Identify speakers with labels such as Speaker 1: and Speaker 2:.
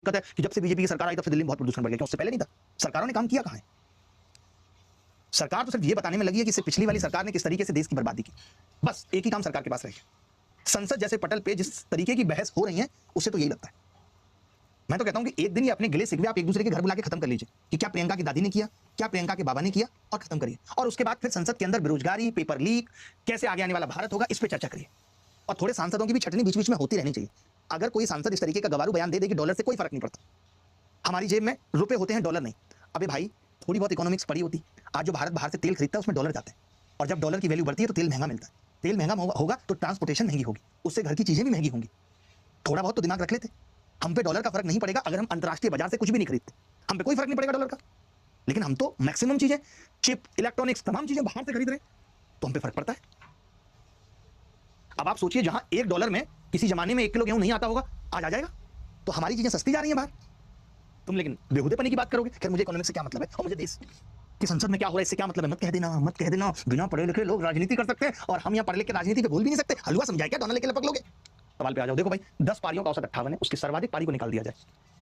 Speaker 1: दिक्कत है कि जब से बीजेपी की सरकार आई तब से दिल्ली में बहुत प्रदूषण बढ़ गया, क्यों? उससे पहले नहीं था। सरकारों ने काम किया कहाँ है? सरकार तो सिर्फ ये बताने में लगी है कि इससे पिछली वाली सरकार ने किस तरीके से देश की बर्बादी की। बस एक ही काम सरकार के पास रह गया। संसद जैसे पटल पे जिस तरीके की बहस हो रही है उससे तो यही लगता है। मैं तो कहता हूं कि एक दिन ये अपने गिले शिकवे आप एक दूसरे के घर बुला के खत्म कर लीजिए कि क्या प्रियंका की दादी ने किया, क्या प्रियंका के बाबा ने किया, और खत्म करिए। और उसके बाद फिर संसद के अंदर बेरोजगारी, पेपर लीक, कैसे आगे आने वाला भारत होगा, इस पर चर्चा करिए। और थोड़े सांसदों की भी छटनी बीच बीच में होती रहनी चाहिए। अगर कोई सांसद इस तरीके का गवारू बयान दे दे कि डॉलर से कोई फर्क नहीं पड़ता, हमारी जेब में रुपए होते हैं, डॉलर नहीं। अबे भाई, थोड़ी बहुत इकोनॉमिक्स पड़ी होती। आज जो भारत बाहर से तेल खरीदता है उसमें डॉलर जाते हैं, और जब डॉलर की वैल्यू बढ़ती है तो तेल महंगा मिलता है। तेल महंगा होगा तो ट्रांसपोर्टेशन महंगी होगी, उससे घर की चीजें भी महंगी होंगी। थोड़ा बहुत तो दिमाग रख लेते। हम पे डॉलर का फर्क नहीं पड़ेगा अगर हम अंतरराष्ट्रीय बाजार से कुछ भी नहीं खरीदते, हम पे कोई फर्क नहीं पड़ेगा डॉलर का। लेकिन हम तो मैक्सिमम चीजें, चिप, इलेक्ट्रॉनिक्स, तमाम चीजें बाहर से खरीद रहे हैं, तो हम पे फर्क पड़ता है। अब आप सोचिए, जहां $1 में किसी जमाने में 1 किलो गेहूं नहीं आता होगा, आज आ जाएगा। तो हमारी चीजें सस्ती जा रही हैं बाहर। तुम लेकिन बेहुदेपनी की बात करोगे। खैर, मुझे इकोनॉमिक्स से क्या मतलब है और मुझे देश कि संसद में क्या हो रहा है इससे क्या मतलब है, मत कह देना, मत कह देना। बिना पढ़े लिखे लोग राजनीति कर सकते हैं और हम यहाँ पढ़ लिख के राजनीति पे बोल भी नहीं सकते। हलवा समझाए क्या, दोनों लेके लपक लोगे। सवाल पे आ जाओ। देखो भाई, 10 पारियों का औसत 58 है, उसकी सर्वाधिक पारी को निकाल दिया जाए।